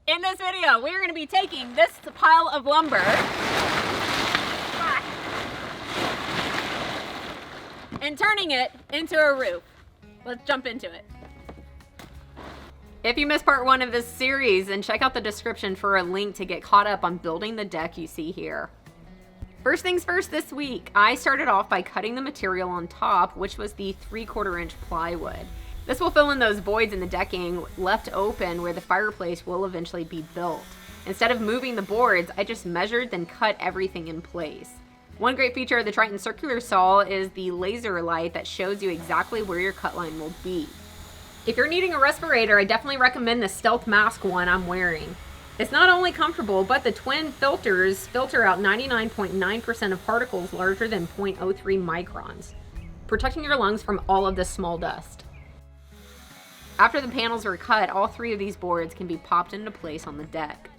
In this video, we're going to be taking this pile of lumber and turning it into a roof. Let's jump into it. If you missed part 1 of this series, then check out the description for a link to get caught up on building the deck you see here. First things first this week, I started off by cutting the material on top, which was the 3/4 inch plywood. This will fill in those voids in the decking left open where the fireplace will eventually be built. Instead of moving the boards, I just measured then cut everything in place. One great feature of the Triton circular saw is the laser light that shows you exactly where your cut line will be. If you're needing a respirator, I definitely recommend the Stealth Mask one I'm wearing. It's not only comfortable, but the twin filters filter out 99.9% of particles larger than 0.03 microns, protecting your lungs from all of this small dust. After the panels are cut, all 3 of these boards can be popped into place on the deck.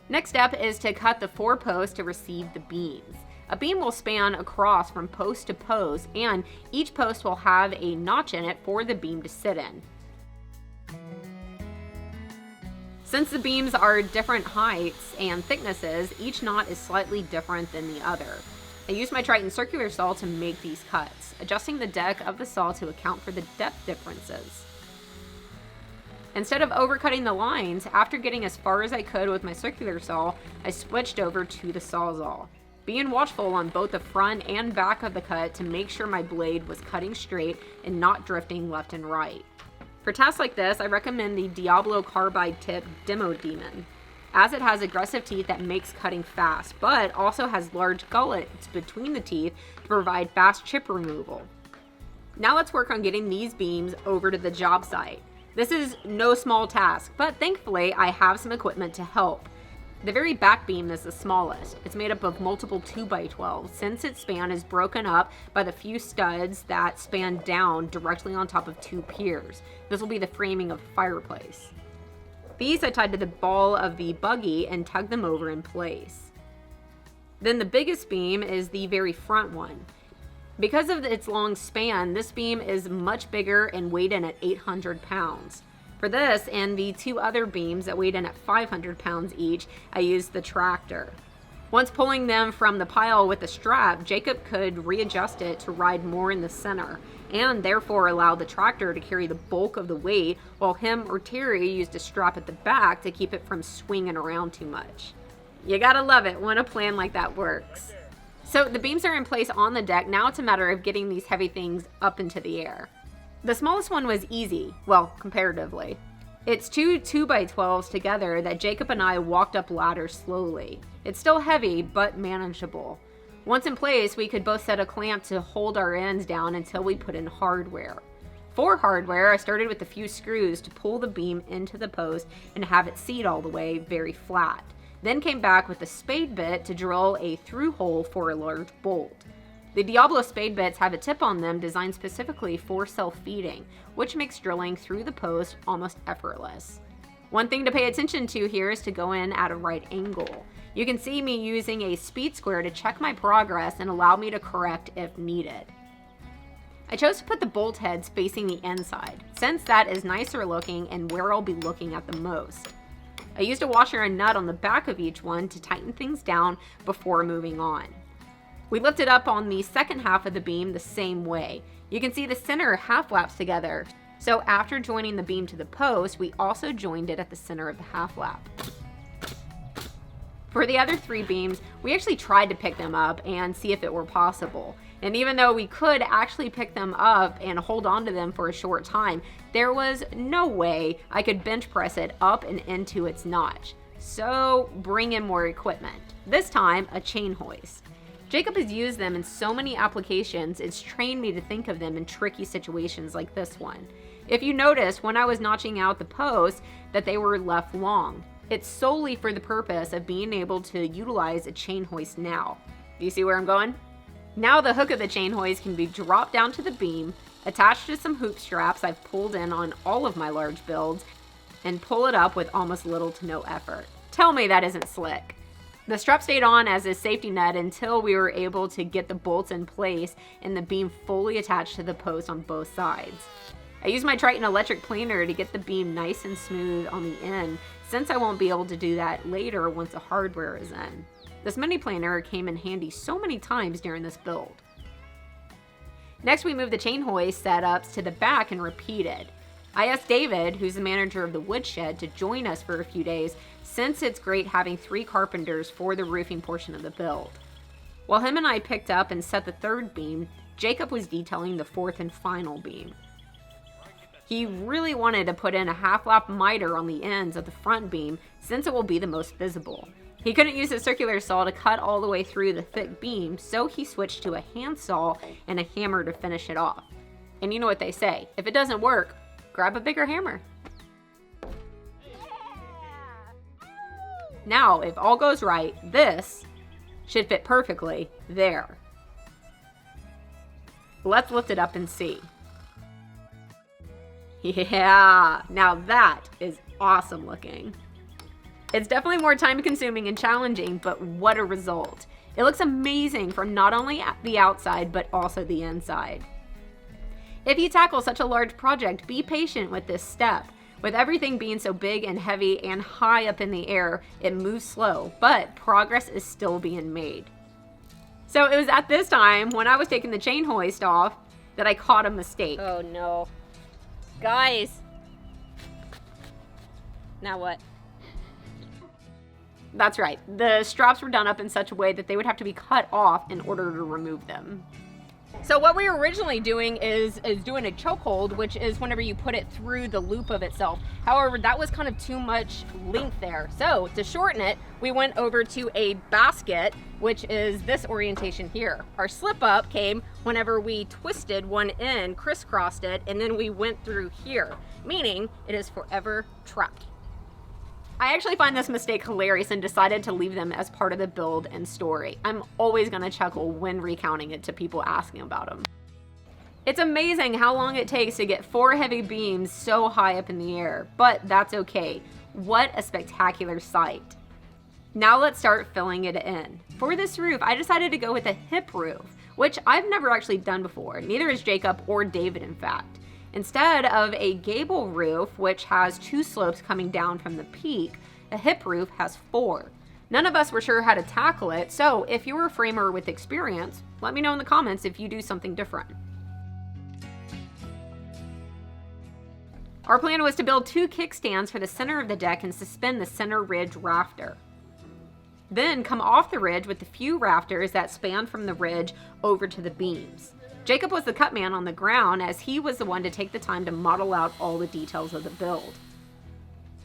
Next step is to cut the 4 posts to receive the beams. A beam will span across from post to post, and each post will have a notch in it for the beam to sit in. Since the beams are different heights and thicknesses, each knot is slightly different than the other. I used my Triton circular saw to make these cuts, adjusting the deck of the saw to account for the depth differences. Instead of overcutting the lines, after getting as far as I could with my circular saw, I switched over to the Sawzall. Being watchful on both the front and back of the cut to make sure my blade was cutting straight and not drifting left and right. For tasks like this, I recommend the Diablo Carbide Tip Demo Demon, as it has aggressive teeth that makes cutting fast, but also has large gullets between the teeth to provide fast chip removal. Now let's work on getting these beams over to the job site. This is no small task, but thankfully I have some equipment to help. The very back beam is the smallest. It's made up of multiple 2x12, since its span is broken up by the few studs that span down directly on top of 2 piers. This will be the framing of the fireplace. These I tied to the ball of the buggy and tugged them over in place. Then the biggest beam is the very front one. Because of its long span, this beam is much bigger and weighed in at 800 pounds. For this and the 2 other beams that weighed in at 500 pounds each, I used the tractor. Once pulling them from the pile with the strap, Jacob could readjust it to ride more in the center, and therefore allow the tractor to carry the bulk of the weight, while him or Terry used a strap at the back to keep it from swinging around too much. You gotta love it when a plan like that works. So the beams are in place on the deck. Now it's a matter of getting these heavy things up into the air. The smallest one was easy, well, comparatively. It's 2 2x12s together that Jacob and I walked up ladders slowly. It's still heavy, but manageable. Once in place, we could both set a clamp to hold our ends down until we put in hardware. For hardware, I started with a few screws to pull the beam into the post and have it seat all the way very flat. Then came back with a spade bit to drill a through hole for a large bolt. The Diablo spade bits have a tip on them designed specifically for self-feeding, which makes drilling through the post almost effortless. One thing to pay attention to here is to go in at a right angle. You can see me using a speed square to check my progress and allow me to correct if needed. I chose to put the bolt heads facing the inside, since that is nicer looking and where I'll be looking at the most. I used a washer and nut on the back of each one to tighten things down before moving on. We lifted up on the second half of the beam the same way. You can see the center half laps together. So after joining the beam to the post, we also joined it at the center of the half lap. For the other 3 beams, we actually tried to pick them up and see if it were possible. And even though we could actually pick them up and hold on to them for a short time, there was no way I could bench press it up and into its notch. So bring in more equipment. This time, a chain hoist. Jacob has used them in so many applications, it's trained me to think of them in tricky situations like this one. If you noticed when I was notching out the posts that they were left long, it's solely for the purpose of being able to utilize a chain hoist now. Do you see where I'm going? Now the hook of the chain hoist can be dropped down to the beam, attached to some hoop straps I've pulled in on all of my large builds, and pull it up with almost little to no effort. Tell me that isn't slick. The strap stayed on as a safety net until we were able to get the bolts in place and the beam fully attached to the post on both sides. I used my Triton electric planer to get the beam nice and smooth on the end, since I won't be able to do that later once the hardware is in. This mini planer came in handy so many times during this build. Next, we moved the chain hoist setups to the back and repeated. I asked David, who's the manager of the woodshed, to join us for a few days, since it's great having 3 carpenters for the roofing portion of the build. While him and I picked up and set the 3rd beam, Jacob was detailing the 4th and final beam. He really wanted to put in a half-lap miter on the ends of the front beam, since it will be the most visible. He couldn't use a circular saw to cut all the way through the thick beam, so he switched to a handsaw and a hammer to finish it off. And you know what they say, if it doesn't work, grab a bigger hammer. Now, if all goes right, this should fit perfectly there. Let's lift it up and see. Yeah, now that is awesome looking. It's definitely more time consuming and challenging, but what a result. It looks amazing from not only the outside, but also the inside. If you tackle such a large project, be patient with this step. With everything being so big and heavy and high up in the air, it moves slow, but progress is still being made. So it was at this time, when I was taking the chain hoist off, that I caught a mistake. Oh no. Guys. Now what? That's right. The straps were done up in such a way that they would have to be cut off in order to remove them. So what we were originally doing is doing a chokehold, which is whenever you put it through the loop of itself. However, that was kind of too much length there. So to shorten it, we went over to a basket, which is this orientation here. Our slip up came whenever we twisted one end, crisscrossed it, and then we went through here, meaning it is forever trapped. I actually find this mistake hilarious and decided to leave them as part of the build and story. I'm always gonna chuckle when recounting it to people asking about them. It's amazing how long it takes to get 4 heavy beams so high up in the air, but that's okay. What a spectacular sight. Now let's start filling it in. For this roof, I decided to go with a hip roof, which I've never actually done before. Neither has Jacob or David, in fact. Instead of a gable roof, which has 2 slopes coming down from the peak, a hip roof has 4. None of us were sure how to tackle it, so if you're a framer with experience, let me know in the comments if you do something different. Our plan was to build 2 kickstands for the center of the deck and suspend the center ridge rafter. Then come off the ridge with a few rafters that span from the ridge over to the beams. Jacob was the cut man on the ground, as he was the one to take the time to model out all the details of the build.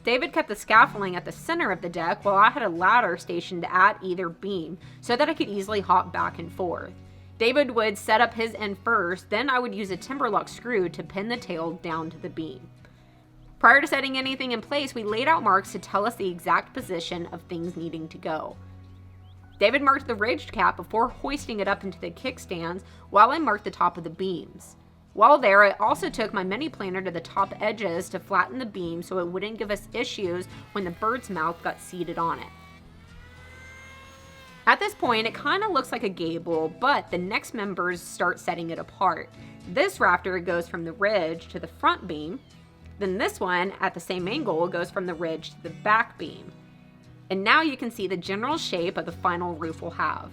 David kept the scaffolding at the center of the deck, while I had a ladder stationed at either beam so that I could easily hop back and forth. David would set up his end first, then I would use a timberlock screw to pin the tail down to the beam. Prior to setting anything in place, we laid out marks to tell us the exact position of things needing to go. David marked the ridge cap before hoisting it up into the kickstands, while I marked the top of the beams. While there, I also took my mini planer to the top edges to flatten the beam so it wouldn't give us issues when the bird's mouth got seated on it. At this point, it kind of looks like a gable, but the next members start setting it apart. This rafter goes from the ridge to the front beam, then this one, at the same angle, goes from the ridge to the back beam. And now you can see the general shape of the final roof will have.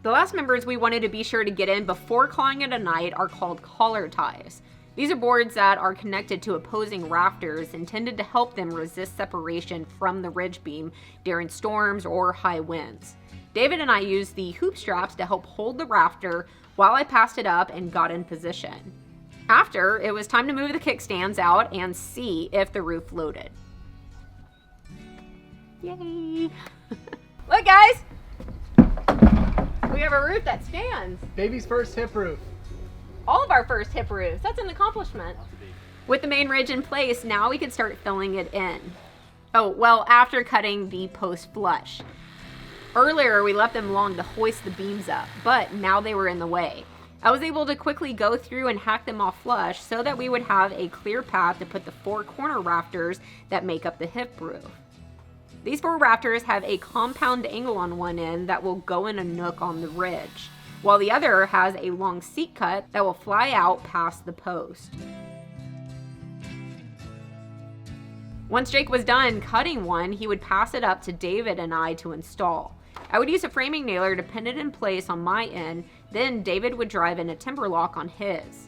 The last members we wanted to be sure to get in before calling it a night are called collar ties. These are boards that are connected to opposing rafters, intended to help them resist separation from the ridge beam during storms or high winds. David and I used the hoop straps to help hold the rafter while I passed it up and got in position. After, it was time to move the kickstands out and see if the roof loaded. Yay! Look, guys! We have a roof that stands. Baby's first hip roof. All of our first hip roofs. That's an accomplishment. With the main ridge in place, now we could start filling it in. Oh, well, after cutting the post flush. Earlier, we left them long to hoist the beams up, but now they were in the way. I was able to quickly go through and hack them off flush so that we would have a clear path to put the 4 corner rafters that make up the hip roof. These 4 rafters have a compound angle on one end that will go in a nook on the ridge, while the other has a long seat cut that will fly out past the post. Once Jake was done cutting one, he would pass it up to David and I to install. I would use a framing nailer to pin it in place on my end, then David would drive in a timber lock on his.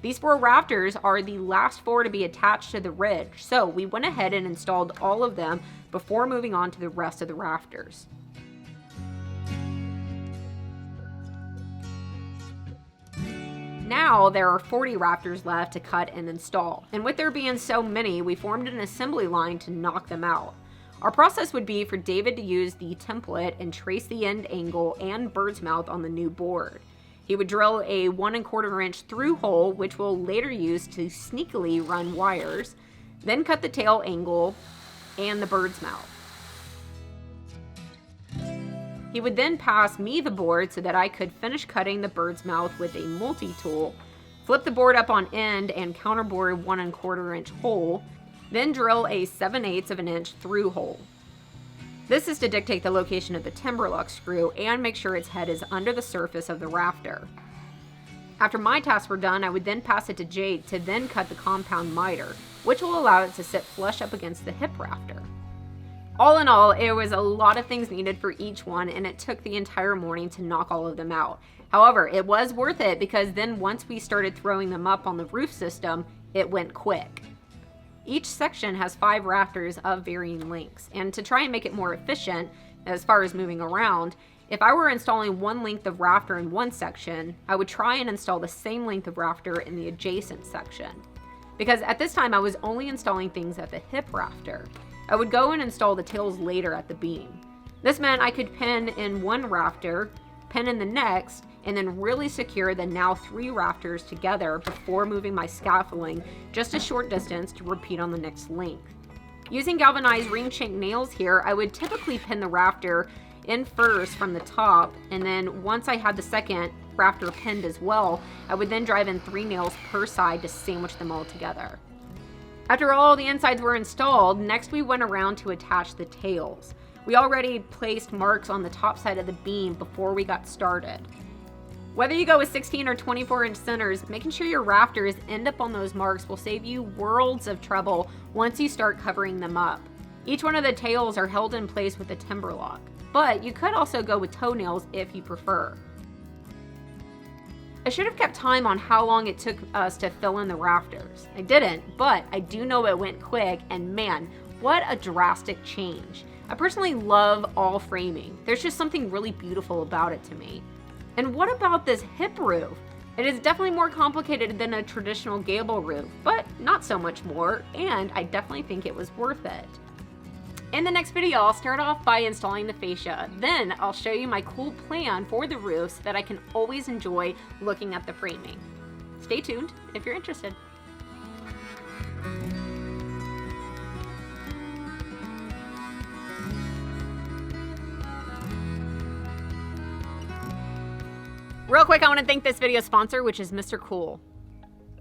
These 4 rafters are the last 4 to be attached to the ridge, so we went ahead and installed all of them before moving on to the rest of the rafters. Now there are 40 rafters left to cut and install, and with there being so many, we formed an assembly line to knock them out. Our process would be for David to use the template and trace the end angle and bird's mouth on the new board. He would drill a 1 1/4 inch through hole, which we'll later use to sneakily run wires, then cut the tail angle and the bird's mouth. He would then pass me the board so that I could finish cutting the bird's mouth with a multi-tool, flip the board up on end and counterbore 1 1/4 inch hole, then drill a 7/8 of an inch through hole. This is to dictate the location of the timber lock screw and make sure its head is under the surface of the rafter. After my tasks were done, I would then pass it to Jake to then cut the compound miter, which will allow it to sit flush up against the hip rafter. All in all, it was a lot of things needed for each one, and it took the entire morning to knock all of them out. However, it was worth it because then once we started throwing them up on the roof system, it went quick. Each section has 5 rafters of varying lengths, and to try and make it more efficient as far as moving around, if I were installing one length of rafter in one section, I would try and install the same length of rafter in the adjacent section. Because at this time I was only installing things at the hip rafter. I would go and install the tails later at the beam. This meant I could pin in one rafter, pin in the next, and then really secure the now 3 rafters together before moving my scaffolding just a short distance to repeat on the next length. Using galvanized ring shank nails here, I would typically pin the rafter in first from the top, and then once I had the second rafter pinned as well, I would then drive in 3 nails per side to sandwich them all together. After all the insides were installed, next we went around to attach the tails. We already placed marks on the top side of the beam before we got started. Whether you go with 16 or 24-inch centers, making sure your rafters end up on those marks will save you worlds of trouble once you start covering them up. Each one of the tails are held in place with a timber lock, but you could also go with toenails if you prefer. I should have kept time on how long it took us to fill in the rafters. I didn't, but I do know it went quick, and man, what a drastic change. I personally love all framing. There's just something really beautiful about it to me. And what about this hip roof? It is definitely more complicated than a traditional gable roof, but not so much more, and I definitely think it was worth it. In the next video, I'll start off by installing the fascia. Then I'll show you my cool plan for the roof so that I can always enjoy looking at the framing. Stay tuned if you're interested. Real quick, I want to thank this video sponsor, which is Mr. Cool.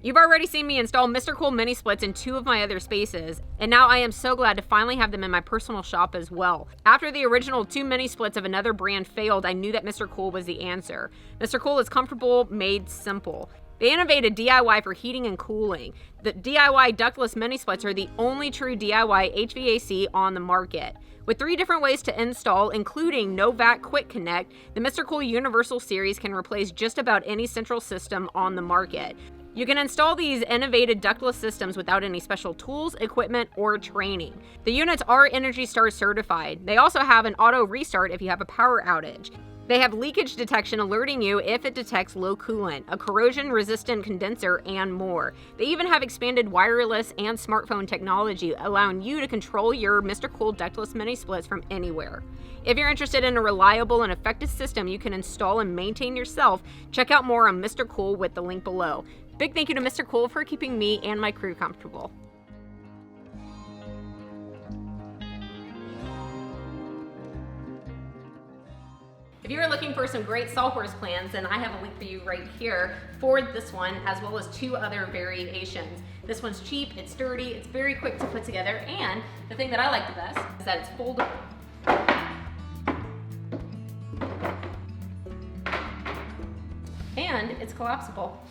You've already seen me install Mr. Cool mini splits in 2 of my other spaces, and now I am so glad to finally have them in my personal shop as well. After the original 2 mini splits of another brand failed, I knew that Mr. Cool was the answer. Mr. Cool is comfortable, made simple. They innovated DIY for heating and cooling. The DIY ductless mini splits are the only true DIY HVAC on the market. With 3 different ways to install, including no vac quick connect, the Mr. Cool Universal Series can replace just about any central system on the market. You can install these innovative ductless systems without any special tools, equipment, or training. The units are Energy Star certified. They also have an auto restart if you have a power outage. They have leakage detection alerting you if it detects low coolant, a corrosion-resistant condenser, and more. They even have expanded wireless and smartphone technology, allowing you to control your Mr. Cool ductless mini splits from anywhere. If you're interested in a reliable and effective system you can install and maintain yourself, check out more on Mr. Cool with the link below. Big thank you to Mr. Cool for keeping me and my crew comfortable. If you are looking for some great sawhorse plans, then I have a link for you right here for this one, as well as 2 other variations. This one's cheap, it's sturdy, it's very quick to put together, and the thing that I like the best is that it's foldable. And it's collapsible.